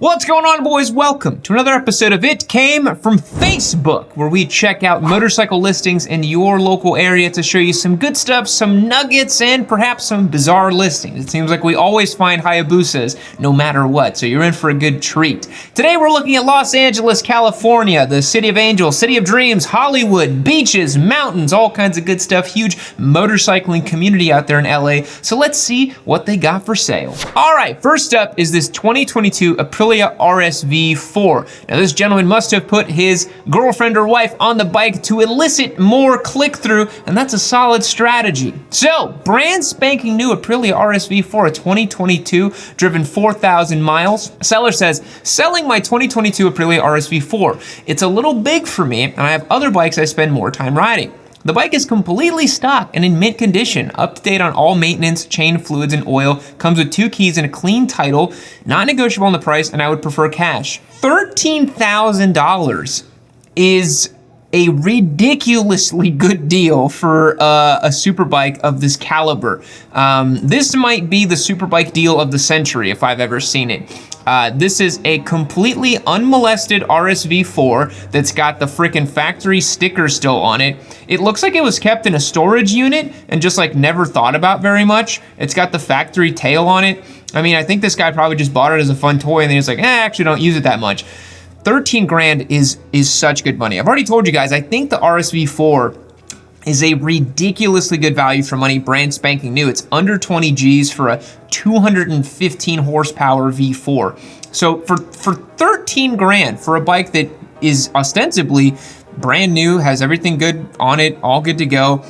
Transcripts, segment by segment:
What's going on, boys? Welcome to another episode of It Came From Facebook, where we check out motorcycle listings in your local area to show you some good stuff, some nuggets, and perhaps some bizarre listings. It seems like we always find Hayabusas no matter what, so you're in for a good treat. Today we're looking at Los Angeles, California, the city of angels, city of dreams, Hollywood, beaches, mountains, all kinds of good stuff. Huge motorcycling community out there in LA, so let's see what they got for sale. All right, first up is this 2022 Aprilia RSV4. Now this gentleman must have put his girlfriend or wife on the bike to elicit more click-through, and that's a solid strategy. So, brand spanking new Aprilia RSV4, a 2022, driven 4,000 miles. Seller says, selling my 2022 Aprilia RSV4. It's a little big for me, and I have other bikes I spend more time riding. The bike is completely stock and in mint condition, up to date on all maintenance, chain fluids, and oil, comes with 2 keys and a clean title, not negotiable on the price, and I would prefer cash. $13,000 is a ridiculously good deal for a superbike of this caliber. This might be the superbike deal of the century if I've ever seen it. This is a completely unmolested RSV4 that's got the frickin' factory sticker still on it. It looks like it was kept in a storage unit and just like never thought about very much. It's got the factory tail on it. I mean, I think this guy probably just bought it as a fun toy and then he's like, actually don't use it that much. 13 grand is such good money. I've already told you guys, I think the RSV4 is a ridiculously good value for money, brand spanking new. It's under 20 G's for a 215 horsepower V4. So for 13 grand for a bike that is ostensibly brand new, has everything good on it, all good to go,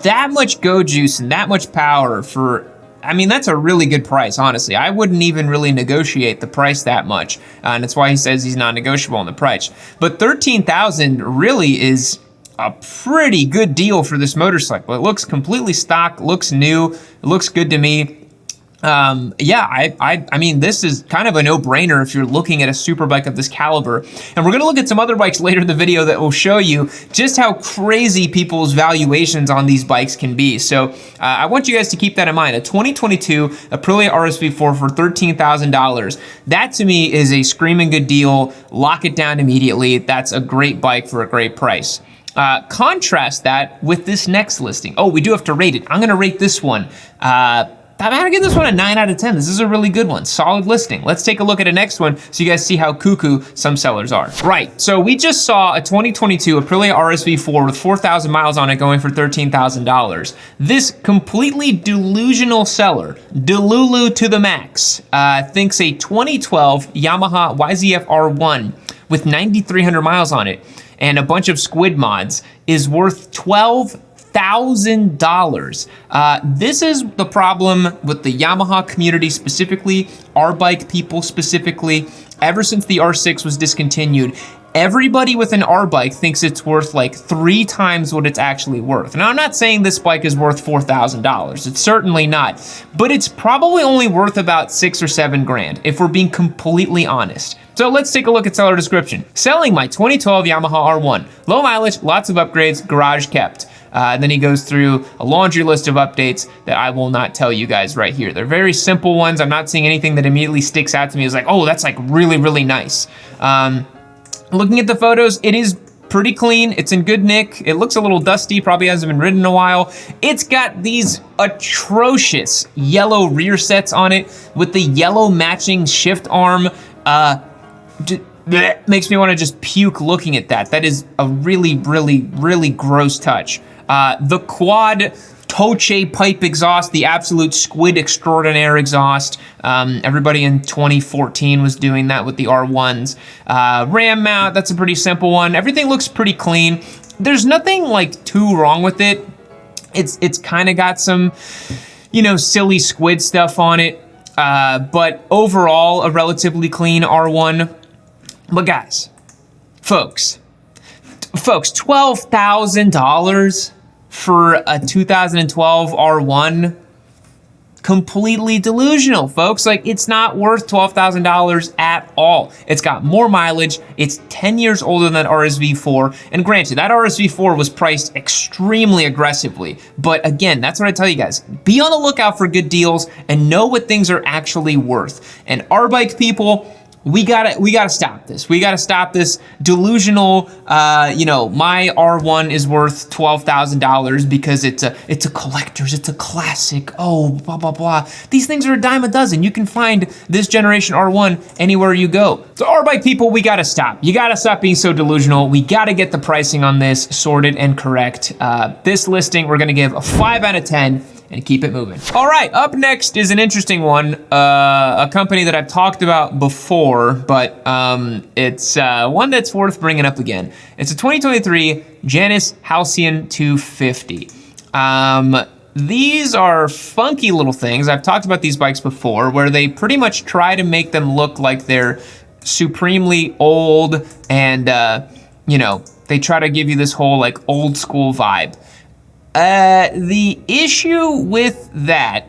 that much go juice and that much power for, I mean, that's a really good price, honestly. I wouldn't even really negotiate the price that much. And that's why he says he's not negotiable on the price. But 13,000 really is a pretty good deal for this motorcycle. It looks completely stock, looks new, it looks good to me. Yeah, I mean, this is kind of a no-brainer if you're looking at a super bike of this caliber. And we're gonna look at some other bikes later in the video that will show you just how crazy people's valuations on these bikes can be. So I want you guys to keep that in mind. A 2022 Aprilia RSV4 for $13,000. That to me is a screaming good deal. Lock it down immediately. That's a great bike for a great price. Contrast that with this next listing. Oh, we do have to rate it. I'm gonna rate this one. I'm gonna give this one a 9 out of 10. This is a really good one, solid listing. Let's take a look at the next one so you guys see how cuckoo some sellers are. Right, so we just saw a 2022 Aprilia RSV4 with 4,000 miles on it going for $13,000. This completely delusional seller, Delulu to the max, thinks a 2012 Yamaha YZF R1 with 9,300 miles on it and a bunch of squid mods is worth $12,000. This is the problem with the Yamaha community specifically, our bike people specifically. Ever since the R6 was discontinued, everybody with an R bike thinks it's worth like 3 times what it's actually worth. Now, I'm not saying this bike is worth $4,000. It's certainly not, but it's probably only worth about 6 or 7 grand if we're being completely honest. So let's take a look at seller description. Selling my 2012 Yamaha R1. Low mileage, lots of upgrades, garage kept. Then he goes through a laundry list of updates that I will not tell you guys right here. They're very simple ones. I'm not seeing anything that immediately sticks out to me as like, oh, that's like really, really nice. Looking at the photos, it is pretty clean. It's in good nick. It looks a little dusty, probably hasn't been ridden in a while. It's got these atrocious yellow rear sets on it with the yellow matching shift arm. Makes me want to just puke looking at that. That is a really, really, really gross touch. The quad Toche pipe exhaust, the absolute squid extraordinaire exhaust. Everybody in 2014 was doing that with the R1s. Ram mount, that's a pretty simple one. Everything looks pretty clean. There's nothing like too wrong with it. It's kind of got some, you know, silly squid stuff on it. But overall, a relatively clean R1. But guys, folks, $12,000 for a 2012 R1, completely delusional, folks. Like, it's not worth $12,000 at all. It's got more mileage. It's 10 years older than that RSV4. And granted, that RSV4 was priced extremely aggressively. But again, that's what I tell you guys. Be on the lookout for good deals and know what things are actually worth. And our bike people, we gotta stop this. We gotta stop this delusional, you know, my R1 is worth $12,000 because it's a collector's, it's a classic, oh, blah, blah, blah. These things are a dime a dozen. You can find this generation R1 anywhere you go. So R-Bike people, we gotta stop. You gotta stop being so delusional. We gotta get the pricing on this sorted and correct. This listing, we're gonna give a 5 out of 10. And keep it moving. All right, up next is an interesting one, a company that I've talked about before, but it's one that's worth bringing up again. It's a 2023 Janus Halcyon 250. These are funky little things. I've talked about these bikes before, where they pretty much try to make them look like they're supremely old, and you know, they try to give you this whole like old school vibe. The issue with that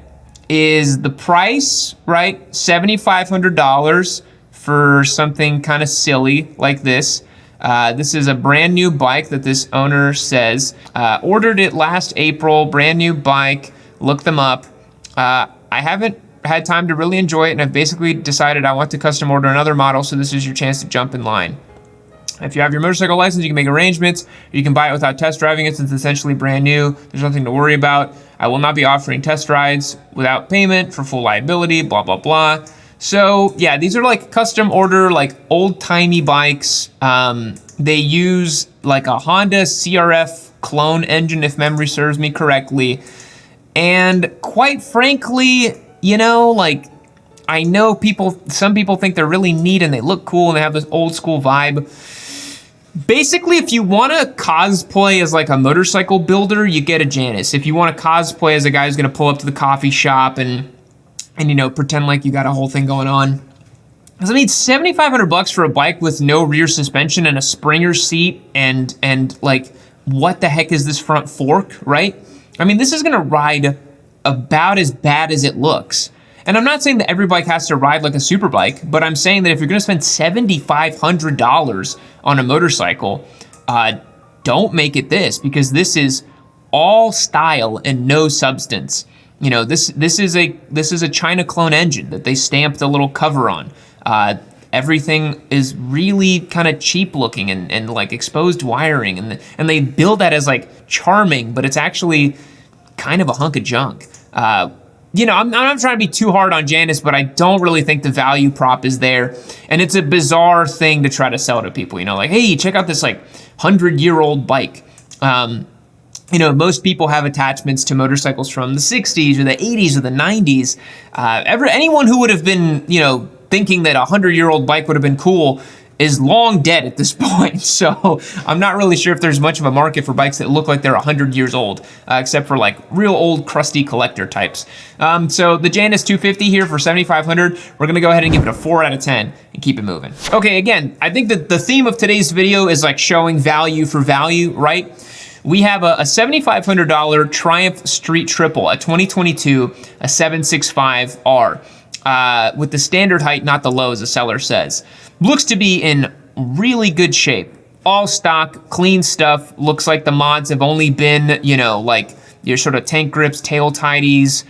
is the price, right? $7,500 for something kind of silly like this. This is a brand new bike that this owner says. Ordered it last April, brand new bike, look them up. I haven't had time to really enjoy it, and I've basically decided I want to custom order another model, so this is your chance to jump in line. If you have your motorcycle license, you can make arrangements. You can buy it without test driving it since it's essentially brand new. There's nothing to worry about. I will not be offering test rides without payment for full liability, blah, blah, blah. So yeah, these are like custom order, like old timey bikes. They use like a Honda CRF clone engine, if memory serves me correctly. And quite frankly, you know, like, I know some people think they're really neat and they look cool and they have this old school vibe. Basically, if you want to cosplay as like a motorcycle builder, you get a Janus. If you want to cosplay as a guy who's going to pull up to the coffee shop and you know, pretend like you got a whole thing going on. Because I mean, $7,500 for a bike with no rear suspension and a Springer seat and like, what the heck is this front fork, right? I mean, this is going to ride about as bad as it looks. And I'm not saying that every bike has to ride like a super bike, but I'm saying that if you're gonna spend $7,500 on a motorcycle, don't make it this, because this is all style and no substance. You know, this is a China clone engine that they stamped a little cover on. Everything is really kind of cheap looking and like exposed wiring, and they build that as like charming, but it's actually kind of a hunk of junk. You know, I'm not trying to be too hard on Janus, but I don't really think the value prop is there. And it's a bizarre thing to try to sell to people, you know, like, hey, check out this like 100-year-old bike. You know, most people have attachments to motorcycles from the 60s or the 80s or the 90s. Anyone who would have been, you know, thinking that a 100-year-old bike would have been cool is long dead at this point. So I'm not really sure if there's much of a market for bikes that look like they're 100 years old, except for like real old crusty collector types. So the Janus 250 here for $7,500, we're gonna go ahead and give it a 4 out of 10 and keep it moving. Okay, again, I think that the theme of today's video is like showing value for value, right? We have a $7,500 Triumph Street Triple, a 2022, a 765R. With the standard height, not the low, as the seller says. Looks to be in really good shape. All stock, clean stuff. Looks like the mods have only been, you know, like your sort of tank grips, tail tidies,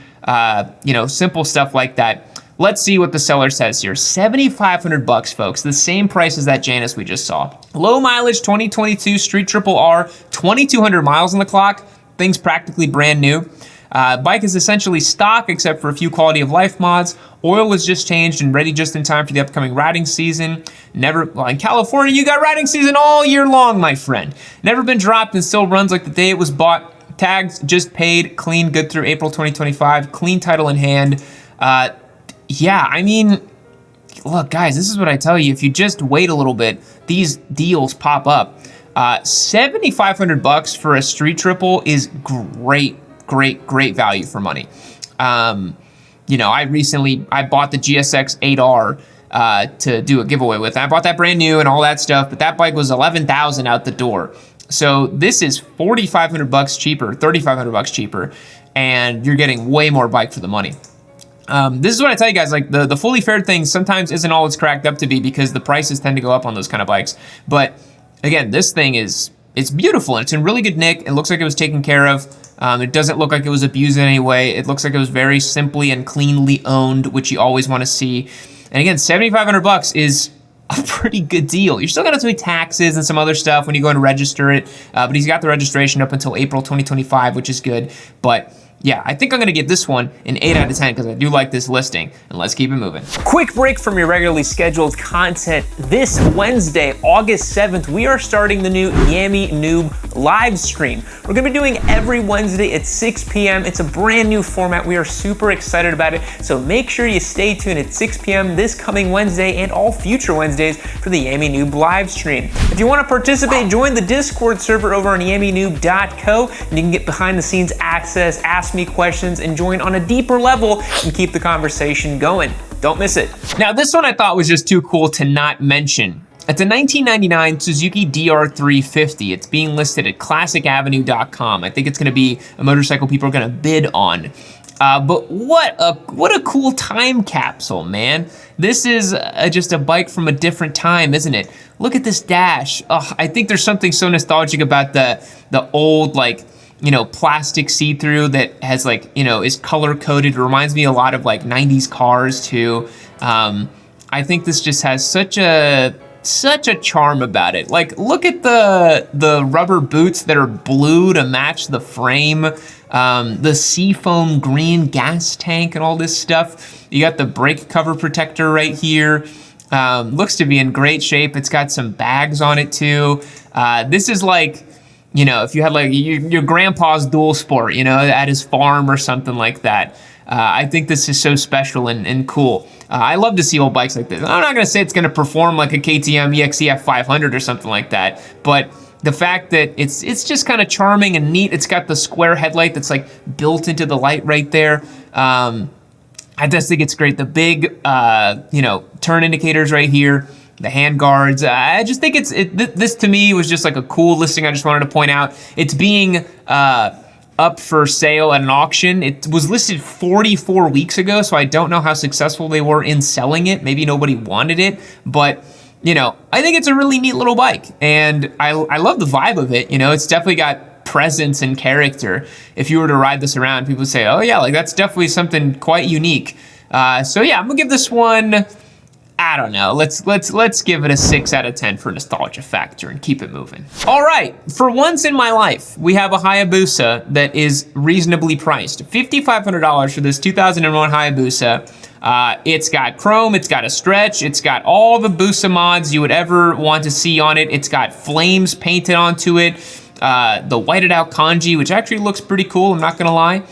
you know, simple stuff like that. Let's see what the seller says here. $7,500, folks. The same price as that Janus we just saw. Low mileage 2022 Street Triple R, 2,200 miles on the clock. Thing's practically brand new. Bike is essentially stock except for a few quality of life mods. Oil was just changed and ready just in time for the upcoming riding season. Well, in California, you got riding season all year long, my friend. Never been dropped and still runs like the day it was bought. Tags just paid, clean, good through April 2025. Clean title in hand. Yeah, I mean, look, guys, this is what I tell you. If you just wait a little bit, these deals pop up. $7,500 for a Street Triple is great value for money. You know, I bought the GSX 8R to do a giveaway with. I bought that brand new and all that stuff, but that bike was $11,000 out the door. So this is $4,500 cheaper, $3,500 cheaper, and you're getting way more bike for the money. This is what I tell you guys, like the fully fared thing sometimes isn't all it's cracked up to be because the prices tend to go up on those kind of bikes. But again, this thing it's beautiful and it's in really good nick. It looks like it was taken care of. It doesn't look like it was abused in any way. It looks like it was very simply and cleanly owned, which you always want to see. And again, 7,500 bucks is a pretty good deal. You're still gonna have to pay taxes and some other stuff when you go and register it, but he's got the registration up until April 2025, which is good. But yeah, I think I'm gonna give this one an 8 out of 10 because I do like this listing, and let's keep it moving. Quick break from your regularly scheduled content. This Wednesday, August 7th, we are starting the new Yami Noob live stream. We're gonna be doing every Wednesday at 6 p.m. It's a brand new format. We are super excited about it, so make sure you stay tuned at 6 p.m. this coming Wednesday and all future Wednesdays for the Yami Noob live stream. If you wanna participate, join the Discord server over on yaminoob.co, and you can get behind the scenes access, ask me questions, and join on a deeper level and keep the conversation going. Don't miss it. Now, this one I thought was just too cool to not mention. It's a 1999 Suzuki DR 350. It's being listed at classicavenue.com. I think it's gonna be a motorcycle people are gonna bid on. But what a cool time capsule, man. This is just a bike from a different time, isn't it? Look at this dash. Oh, I think there's something so nostalgic about the old, like, you know, plastic see-through that has, like, you know, is color coded. It reminds me a lot of like 90s cars too. I think this just has such a charm about it. Like, look at the rubber boots that are blue to match the frame, the seafoam green gas tank and all this stuff. You got the brake cover protector right here. Looks to be in great shape. It's got some bags on it too. This is like, you know, if you had like your grandpa's dual sport, you know, at his farm or something like that. I think this is so special and cool. I love to see old bikes like this. I'm not gonna say it's gonna perform like a KTM EXEF 500 or something like that, but the fact that it's just kind of charming and neat. It's got the square headlight that's like built into the light right there. I just think it's great. The big, you know, turn indicators right here. The hand guards. I just think this to me was just like a cool listing. I just wanted to point out it's being up for sale at an auction. It was listed 44 weeks ago, so I don't know how successful they were in selling it. Maybe nobody wanted it, but you know, I think it's a really neat little bike, and I love the vibe of it. You know, it's definitely got presence and character. If you were to ride this around, people would say, "Oh yeah, like that's definitely something quite unique." So yeah, I'm gonna give this one, I don't know, let's give it a 6 out of 10 for nostalgia factor and keep it moving. All right, for once in my life, we have a Hayabusa that is reasonably priced. $5,500 for this 2001 Hayabusa. It's got chrome, it's got a stretch, it's got all the Busa mods you would ever want to see on it. It's got flames painted onto it, the whited out kanji, which actually looks pretty cool, I'm not gonna lie.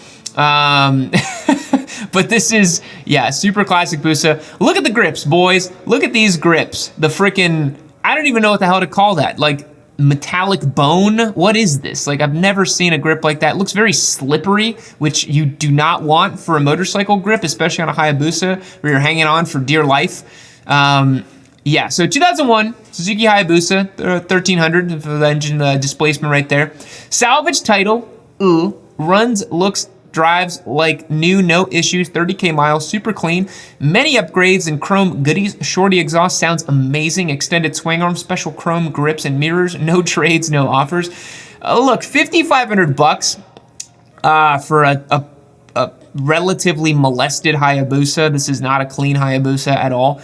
But this is, yeah, super classic Busa. Look at the grips, boys. Look at these grips. The frickin', I don't even know what the hell to call that. Like, metallic bone? What is this? Like, I've never seen a grip like that. It looks very slippery, which you do not want for a motorcycle grip, especially on a Hayabusa, where you're hanging on for dear life. Yeah, so 2001, Suzuki Hayabusa, 1300 for the engine displacement right there. Salvage title, runs, looks, drives like new, no issues, 30K miles, super clean. Many upgrades and chrome goodies. Shorty exhaust sounds amazing. Extended swing arm, special chrome grips and mirrors. No trades, no offers. Look, 5,500 bucks for a relatively molested Hayabusa. This is not a clean Hayabusa at all.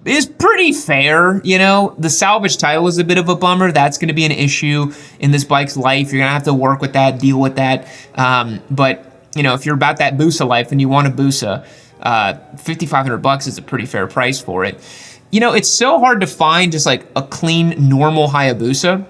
Is pretty fair, you know. The salvage title is a bit of a bummer. That's going to be an issue in this bike's life. You're going to have to work with that, deal with that. But, you know, if you're about that Busa life and you want a Busa, 5,500 bucks is a pretty fair price for it. You know, it's so hard to find just like a clean, normal Hayabusa.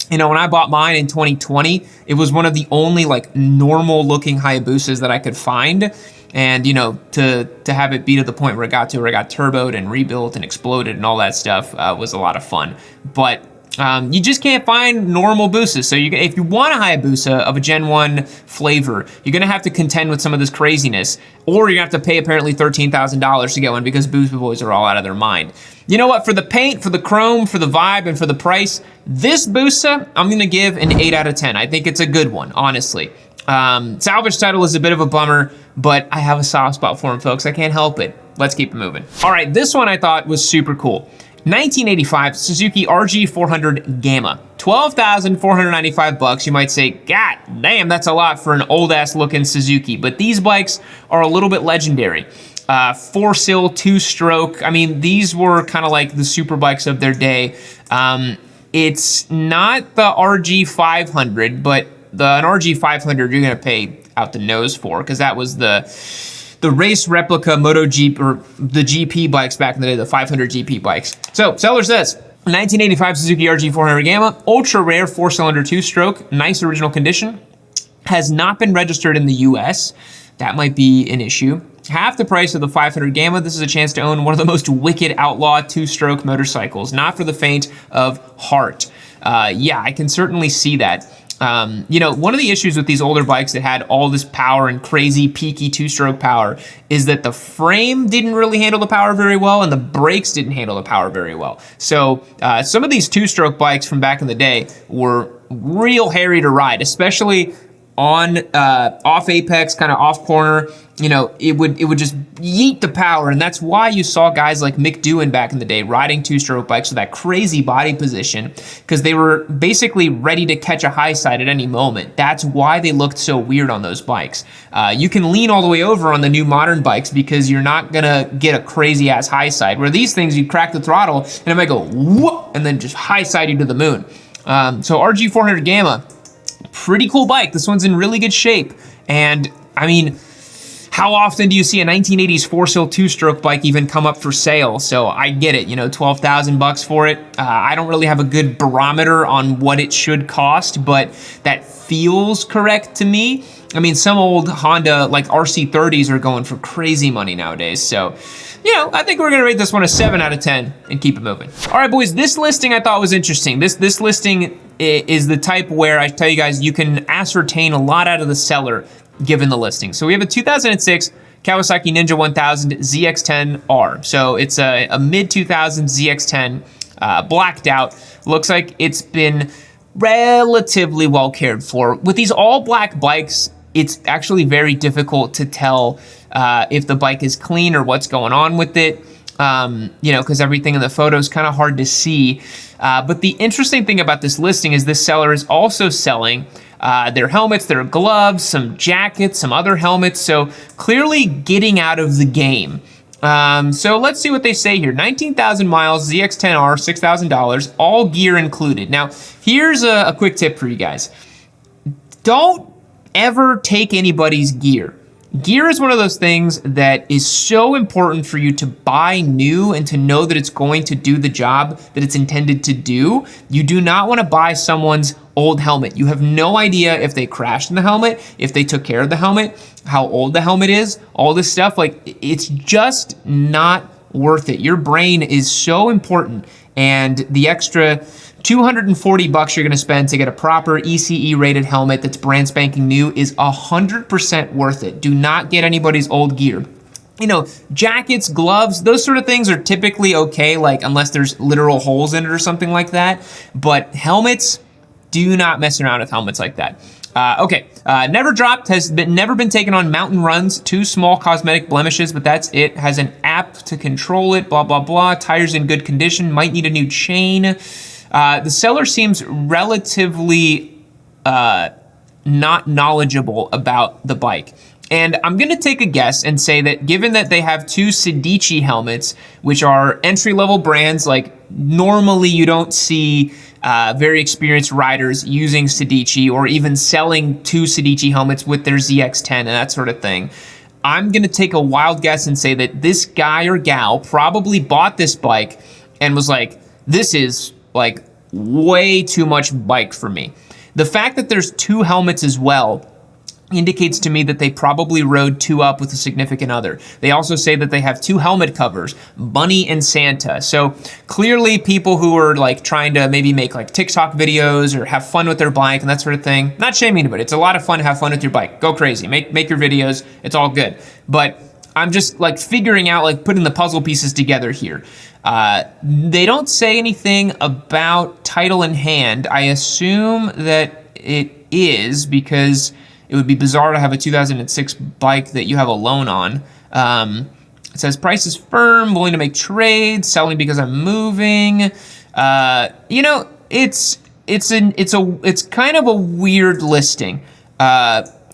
You know, when I bought mine in 2020, it was one of the only like normal looking Hayabusas that I could find. And, you know, to have it be to the point where it got to, where it got turboed and rebuilt and exploded and all that stuff was a lot of fun. But you just can't find normal Busas. So if you want a Hayabusa of a Gen 1 flavor, you're going to have to contend with some of this craziness. Or you're going to have to pay apparently $13,000 to get one because Busa boys are all out of their mind. You know what? For the paint, for the chrome, for the vibe, and for the price, this Busa, I'm going to give an 8 out of 10. I think it's a good one, honestly. Salvage title is a bit of a bummer, but I have a soft spot for him, folks. I can't help it. Let's keep it moving. All right, this one I thought was super cool. 1985 Suzuki RG400 Gamma. 12,495 bucks. You might say, God damn, that's a lot for an old ass looking Suzuki, but these bikes are a little bit legendary. 4-sill, 2-stroke. I mean, these were kind of like the super bikes of their day. It's not the RG500, but an RG500 you're going to pay out the nose for, because that was the race replica MotoGP, or the GP bikes back in the day, the 500 GP bikes. So, seller says, 1985 Suzuki RG400 Gamma, ultra rare 4-cylinder 2-stroke, nice original condition, has not been registered in the US. That might be an issue. Half the price of the 500 Gamma. This is a chance to own one of the most wicked outlaw 2-stroke motorcycles, not for the faint of heart. Yeah, I can certainly see that. You know, one of the issues with these older bikes that had all this power and crazy peaky 2-stroke power is that the frame didn't really handle the power very well, and the brakes didn't handle the power very well. So some of these 2-stroke bikes from back in the day were real hairy to ride, especially on off apex, kind of off corner. You know, it would just yeet the power, and that's why you saw guys like Mick Doohan back in the day riding 2-stroke bikes with that crazy body position, because they were basically ready to catch a high side at any moment. That's why they looked so weird on those bikes. You can lean all the way over on the new modern bikes because you're not gonna get a crazy ass high side, where these things, you crack the throttle and it might go whoop, and then just high side you to the moon. So RG400 Gamma, pretty cool bike. This one's in really good shape. And I mean, how often do you see a 1980s 4-sill 2-stroke bike even come up for sale? So I get it, you know, 12,000 bucks for it. I don't really have a good barometer on what it should cost, but that feels correct to me. I mean, some old Honda like RC30s are going for crazy money nowadays. So, you know, I think we're gonna rate this one a 7 out of 10 and keep it moving. All right, boys, this listing I thought was interesting. This listing is the type where I tell you guys you can ascertain a lot out of the seller given the listing. So we have a 2006 Kawasaki Ninja 1000 ZX10R. So it's a mid-2000s ZX10, blacked out. Looks like it's been relatively well cared for. With these all black bikes, it's actually very difficult to tell if the bike is clean or what's going on with it. You know, because everything in the photo is kind of hard to see. But the interesting thing about this listing is this seller is also selling their helmets, their gloves, some jackets, some other helmets. So clearly getting out of the game. So let's see what they say here. 19,000 miles, ZX10R, $6,000, all gear included. Now, here's a quick tip for you guys. Don't ever take anybody's gear. Gear is one of those things that is so important for you to buy new and to know that it's going to do the job that it's intended to do. You do not want to buy someone's old helmet. You have no idea if they crashed in the helmet, if they took care of the helmet, how old the helmet is, all this stuff. Like, it's just not worth it. Your brain is so important, and the extra 240 bucks you're gonna spend to get a proper ECE rated helmet that's brand spanking new is 100% worth it. Do not get anybody's old gear. You know, jackets, gloves, those sort of things are typically okay, like unless there's literal holes in it or something like that. But helmets, do not mess around with helmets like that. Okay, never dropped, never been taken on mountain runs, 2 small cosmetic blemishes, but that's it. Has an app to control it, blah, blah, blah. Tires in good condition, might need a new chain. The seller seems relatively not knowledgeable about the bike. And I'm gonna take a guess and say that given that they have 2 Sedici helmets, which are entry-level brands, like normally you don't see very experienced riders using Sedici or even selling 2 Sedici helmets with their ZX10 and that sort of thing. I'm gonna take a wild guess and say that this guy or gal probably bought this bike and was like, this is like way too much bike for me. The fact that there's 2 helmets as well indicates to me that they probably rode 2 up with a significant other. They also say that they have 2 helmet covers, Bunny and Santa. So clearly people who are like trying to maybe make like TikTok videos or have fun with their bike and that sort of thing, not shaming anybody. It's a lot of fun to have fun with your bike. Go crazy, make your videos, it's all good. But I'm just like figuring out, like putting the puzzle pieces together here. They don't say anything about title in hand. I assume that it is, because it would be bizarre to have a 2006 bike that you have a loan on. It says price is firm, willing to make trades, selling because I'm moving. You know, it's kind of a weird listing.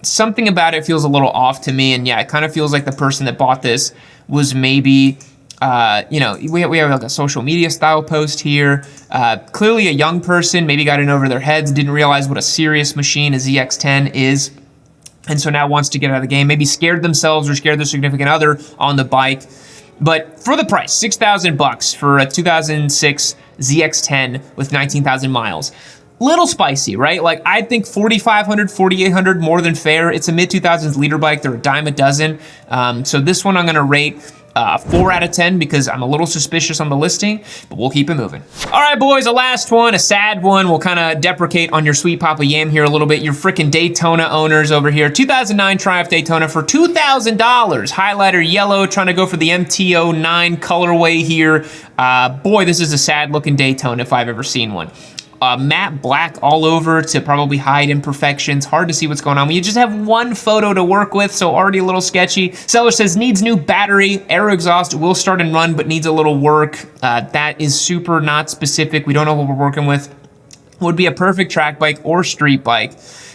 Something about it feels a little off to me, and yeah, it kind of feels like the person that bought this was maybe, you know, we have like a social media style post here. Clearly a young person maybe got in over their heads, didn't realize what a serious machine a ZX10 is, and so now wants to get out of the game. Maybe scared themselves or scared their significant other on the bike. But for the price, $6,000 for a 2006 ZX10 with 19,000 miles. Little spicy, right? Like, I think 4,500, 4,800 more than fair. It's a mid-2000s liter bike. They're a dime a dozen. So this one I'm gonna rate 4 out of 10 because I'm a little suspicious on the listing, but we'll keep it moving. All right, boys, the last one, a sad one. We'll kind of deprecate on your sweet Papa Yam here a little bit. Your freaking Daytona owners over here. 2009 Triumph Daytona for $2,000. Highlighter yellow, trying to go for the MT09 colorway here. Boy, this is a sad looking Daytona if I've ever seen one. Matte black all over to probably hide imperfections. Hard to see what's going on when you just have one photo to work with, so already a little sketchy. Seller says needs new battery, air exhaust will start and run, but needs a little work. That is super not specific. We don't know what we're working with. Would be a perfect track bike or street bike.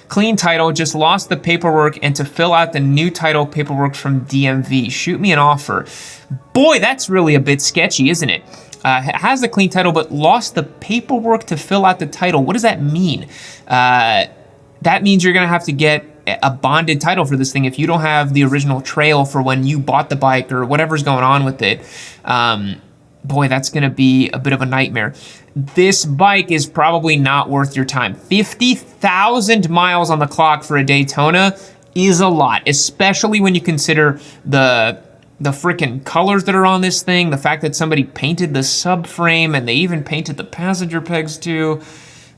Clean title, just lost the paperwork, and to fill out the new title paperwork from DMV. Shoot me an offer. Boy, that's really a bit sketchy, isn't it? Has the clean title, but lost the paperwork to fill out the title. What does that mean? That means you're gonna have to get a bonded title for this thing if you don't have the original trail for when you bought the bike or whatever's going on with it. Boy, that's gonna be a bit of a nightmare. This bike is probably not worth your time. 50,000 miles on the clock for a Daytona is a lot, especially when you consider the freaking colors that are on this thing, the fact that somebody painted the subframe and they even painted the passenger pegs too.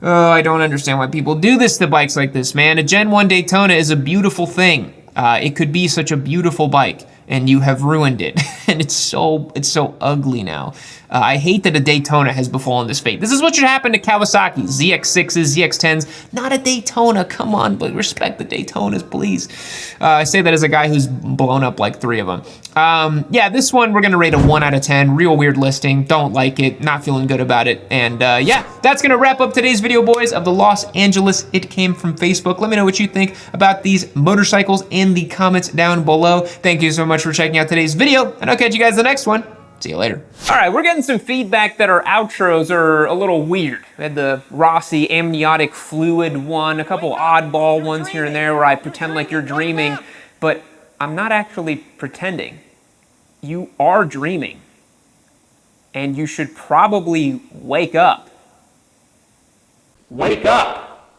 Oh, I don't understand why people do this to bikes like this, man. A Gen 1 Daytona is a beautiful thing. It could be such a beautiful bike, and you have ruined it. And it's so ugly now. I hate that a Daytona has befallen this fate. This is what should happen to Kawasaki, ZX6s, ZX10s, not a Daytona. Come on, but respect the Daytonas, please. I say that as a guy who's blown up like 3 of them. Yeah, this one we're gonna rate a 1 out of 10. Real weird listing, don't like it, not feeling good about it. And yeah, that's gonna wrap up today's video, boys, of the Los Angeles It Came From Facebook. Let me know what you think about these motorcycles in the comments down below. Thank you so much for checking out today's video, and I'll catch you guys in the next one. See you later. All right, we're getting some feedback that our outros are a little weird. We had the Rossi amniotic fluid one, a couple oddball ones here and there where I pretend like you're dreaming, but I'm not actually pretending. You are dreaming, and you should probably wake up. Wake up.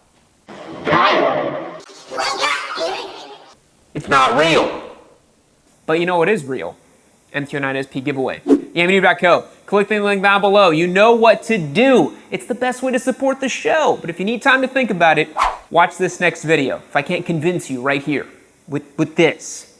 It's not real. But you know what is real? MT09SP giveaway. Yamaha.co. Click the link down below. You know what to do. It's the best way to support the show. But if you need time to think about it, watch this next video. If I can't convince you right here with this.